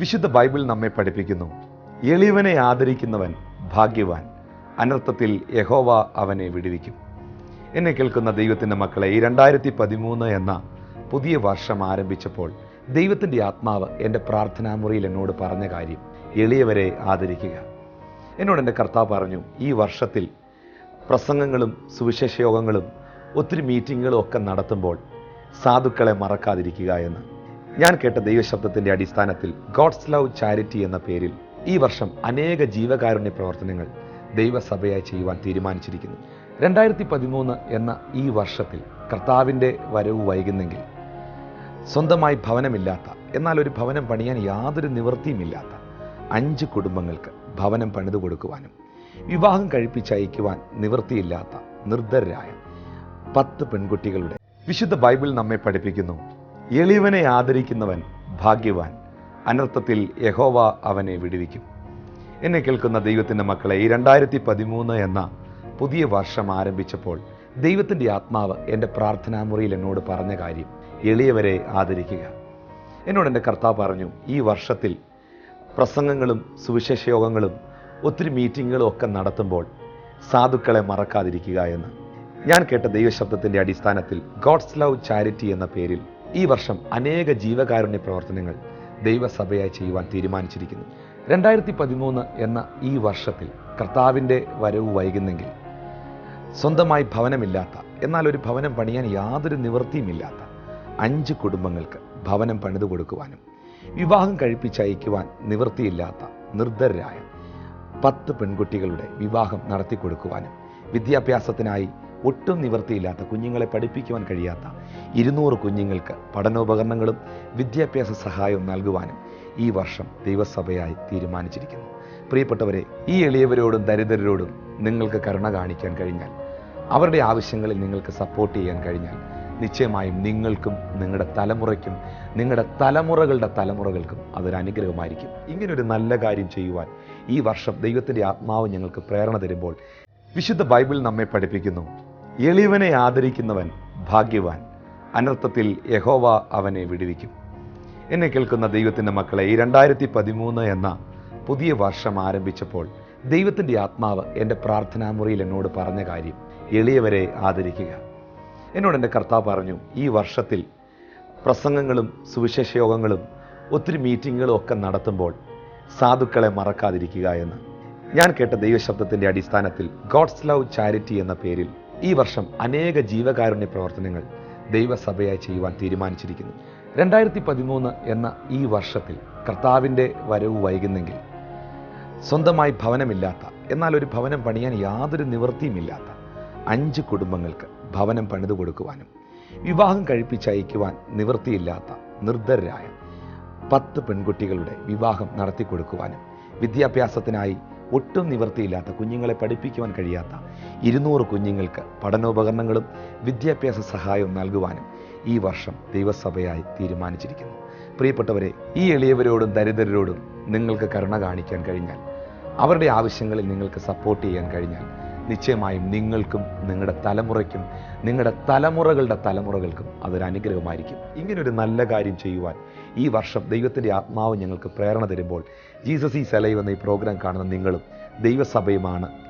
വിശുദ്ധ ബൈബിൾ നമ്മെ പഠിപ്പിക്കുന്നു, എളിയവനെ ആദരിക്കുന്നവൻ ഭാഗ്യവാൻ, അനർത്ഥത്തിൽ യഹോവ അവനെ വിടുവിക്കും. എന്നെ കേൾക്കുന്ന ദൈവത്തിൻ്റെ മക്കളെ, ഈ 2013 എന്ന പുതിയ വർഷം ആരംഭിച്ചപ്പോൾ ദൈവത്തിൻ്റെ ആത്മാവ് എൻ്റെ പ്രാർത്ഥനാമുറിയിൽ എന്നോട് പറഞ്ഞ കാര്യം, എളിയവരെ ആദരിക്കുക. എന്നോട് എൻ്റെ കർത്താവ് പറഞ്ഞു, ഈ വർഷത്തിൽ പ്രസംഗങ്ങളും സുവിശേഷ യോഗങ്ങളും ഒത്തിരി മീറ്റിങ്ങുകളും ഒക്കെ നടത്തുമ്പോൾ സാധുക്കളെ മറക്കാതിരിക്കുക എന്ന്. ഞാൻ കേട്ട ദൈവശബ്ദത്തിൻ്റെ അടിസ്ഥാനത്തിൽ ഗോഡ്സ് ലവ് ചാരിറ്റി എന്ന പേരിൽ ഈ വർഷം അനേക ജീവകാരുണ്യ പ്രവർത്തനങ്ങൾ ദൈവസഭയായി ചെയ്യുവാൻ തീരുമാനിച്ചിരിക്കുന്നു. 2013 എന്ന ഈ വർഷത്തിൽ കർത്താവിൻ്റെ വരവ് വൈകുന്നെങ്കിൽ സ്വന്തമായി ഭവനമില്ലാത്ത, എന്നാൽ ഒരു ഭവനം പണിയാൻ യാതൊരു നിവൃത്തിയുമില്ലാത്ത 5 കുടുംബങ്ങൾക്ക് ഭവനം പണിതു കൊടുക്കുവാനും, വിവാഹം കഴിപ്പിച്ചയക്കുവാൻ നിവൃത്തിയില്ലാത്ത നിർദ്ധരായ 10 പെൺകുട്ടികളുടെ വിശുദ്ധ ബൈബിൾ നമ്മെ പഠിപ്പിക്കുന്നു, എളിയവനെ ആദരിക്കുന്നവൻ ഭാഗ്യവാൻ, അനർത്ഥത്തിൽ യഹോവ അവനെ വിടുവിക്കും. എന്നെ കേൾക്കുന്ന ദൈവത്തിൻ്റെ മക്കളെ, ഈ 2013 എന്ന പുതിയ വർഷം ആരംഭിച്ചപ്പോൾ ദൈവത്തിൻ്റെ ആത്മാവ് എൻ്റെ പ്രാർത്ഥനാമുറിയിൽ എന്നോട് പറഞ്ഞ കാര്യം, എളിയവരെ ആദരിക്കുക. എന്നോട് എൻ്റെ കർത്താവ് പറഞ്ഞു, ഈ വർഷത്തിൽ പ്രസംഗങ്ങളും സുവിശേഷ യോഗങ്ങളും ഒത്തിരി മീറ്റിങ്ങുകളും ഒക്കെ നടത്തുമ്പോൾ സാധുക്കളെ മറക്കാതിരിക്കുക എന്ന്. ഞാൻ കേട്ട ദൈവശബ്ദത്തിൻ്റെ അടിസ്ഥാനത്തിൽ ഗോഡ്സ് ലവ് ചാരിറ്റി എന്ന പേരിൽ ഈ വർഷം അനേക ജീവകാരുണ്യ പ്രവർത്തനങ്ങൾ ദൈവസഭയായി ചെയ്യുവാൻ തീരുമാനിച്ചിരിക്കുന്നു. 2013 എന്ന ഈ വർഷത്തിൽ കർത്താവിൻ്റെ വരവ് വൈകുന്നെങ്കിൽ സ്വന്തമായി ഭവനമില്ലാത്ത, എന്നാൽ ഒരു ഭവനം പണിയാൻ യാതൊരു നിവൃത്തിയുമില്ലാത്ത 5 കുടുംബങ്ങൾക്ക് ഭവനം പണിതു കൊടുക്കുവാനും, വിവാഹം കഴിപ്പിച്ചയക്കുവാൻ നിവൃത്തിയില്ലാത്ത നിർദ്ധരായ 10 പെൺകുട്ടികളുടെ വിവാഹം നടത്തി കൊടുക്കുവാനും, വിദ്യാഭ്യാസത്തിനായി ഒട്ടും നിവൃത്തിയില്ലാത്ത, കുഞ്ഞുങ്ങളെ പഠിപ്പിക്കുവാൻ കഴിയാത്ത 200 കുഞ്ഞുങ്ങൾക്ക് പഠനോപകരണങ്ങളും വിദ്യാഭ്യാസ സഹായവും നൽകുവാനും ഈ വർഷം ദൈവസഭയായി തീരുമാനിച്ചിരിക്കുന്നു. പ്രിയപ്പെട്ടവരെ, ഈ എളിയവരോടും ദരിദ്രരോടും നിങ്ങൾക്ക് കരുണ കാണിക്കാൻ കഴിഞ്ഞാൽ, അവരുടെ ആവശ്യങ്ങളിൽ നിങ്ങൾക്ക് സപ്പോർട്ട് ചെയ്യാൻ കഴിഞ്ഞാൽ, നിശ്ചയമായും നിങ്ങൾക്കും നിങ്ങളുടെ തലമുറയ്ക്കും നിങ്ങളുടെ തലമുറകളുടെ തലമുറകൾക്കും അതൊരു അനുഗ്രഹമായിരിക്കും. ഇങ്ങനൊരു നല്ല കാര്യം ചെയ്യുവാൻ ഈ വർഷം ദൈവത്തിൻ്റെ ആത്മാവ് ഞങ്ങൾക്ക് പ്രേരണ തരുമ്പോൾ വിശുദ്ധ ബൈബിൾ നമ്മെ പഠിപ്പിക്കുന്നു, എളിയവനെ ആദരിക്കുന്നവൻ ഭാഗ്യവാൻ, അനർത്ഥത്തിൽ യഹോവ അവനെ വിടുവിക്കും. എന്നെ കേൾക്കുന്ന ദൈവത്തിൻ്റെ മക്കളെ, ഈ 2013 എന്ന പുതിയ വർഷം ആരംഭിച്ചപ്പോൾ ദൈവത്തിൻ്റെ ആത്മാവ് എൻ്റെ പ്രാർത്ഥനാമുറിയിൽ എന്നോട് പറഞ്ഞ കാര്യം, എളിയവരെ ആദരിക്കുക. എന്നോട് എൻ്റെ കർത്താവ് പറഞ്ഞു, ഈ വർഷത്തിൽ പ്രസംഗങ്ങളും സുവിശേഷ യോഗങ്ങളും ഒത്തിരി മീറ്റിങ്ങുകളും ഒക്കെ നടത്തുമ്പോൾ സാധുക്കളെ മറക്കാതിരിക്കുക എന്ന്. ഞാൻ കേട്ട ദൈവശബ്ദത്തിൻ്റെ അടിസ്ഥാനത്തിൽ ഗോഡ്സ് ലവ് ചാരിറ്റി എന്ന പേരിൽ ഈ വർഷം അനേക ജീവകാരുണ്യ പ്രവർത്തനങ്ങൾ ദൈവസഭയായി ചെയ്യുവാൻ തീരുമാനിച്ചിരിക്കുന്നു. 2013 എന്ന ഈ വർഷത്തിൽ കർത്താവിൻ്റെ വരവ് വൈകുന്നെങ്കിൽ സ്വന്തമായി ഭവനമില്ലാത്ത, എന്നാൽ ഒരു ഭവനം പണിയാൻ യാതൊരു നിവൃത്തിയുമില്ലാത്ത 5 കുടുംബങ്ങൾക്ക് ഭവനം പണിതു കൊടുക്കുവാനും, വിവാഹം കഴിപ്പിച്ചയക്കുവാൻ നിവൃത്തിയില്ലാത്ത നിർദ്ധരായ 10 പെൺകുട്ടികളുടെ വിവാഹം നടത്തി കൊടുക്കുവാനും, വിദ്യാഭ്യാസത്തിനായി ഒട്ടും നിവൃത്തിയില്ലാത്ത, കുഞ്ഞുങ്ങളെ പഠിപ്പിക്കുവാൻ കഴിയാത്ത 200 കുഞ്ഞുങ്ങൾക്ക് പഠനോപകരണങ്ങളും വിദ്യാഭ്യാസ സഹായവും നൽകുവാനും ഈ വർഷം ദൈവസഭയായി തീരുമാനിച്ചിരിക്കുന്നു. പ്രിയപ്പെട്ടവരെ, ഈ എളിയവരോടും ദരിദ്രരോടും നിങ്ങൾക്ക് കരുണ കാണിക്കാൻ കഴിഞ്ഞാൽ, അവരുടെ ആവശ്യങ്ങളിൽ നിങ്ങൾക്ക് സപ്പോർട്ട് ചെയ്യാൻ കഴിഞ്ഞാൽ, നിശ്ചയമായും നിങ്ങൾക്കും നിങ്ങളുടെ തലമുറയ്ക്കും നിങ്ങളുടെ തലമുറകളുടെ തലമുറകൾക്കും അതൊരു അനുഗ്രഹമായിരിക്കും. ഇങ്ങനൊരു നല്ല കാര്യം ചെയ്യുവാൻ ഈ വർഷം ദൈവത്തിൻ്റെ ആത്മാവ് ഞങ്ങൾക്ക് പ്രേരണ തരുമ്പോൾ ജീസസ് ഈസ് അലൈവ് എന്ന ഈ പ്രോഗ്രാം കാണുന്ന നിങ്ങളും ദൈവസഭയുമാണ് ഈ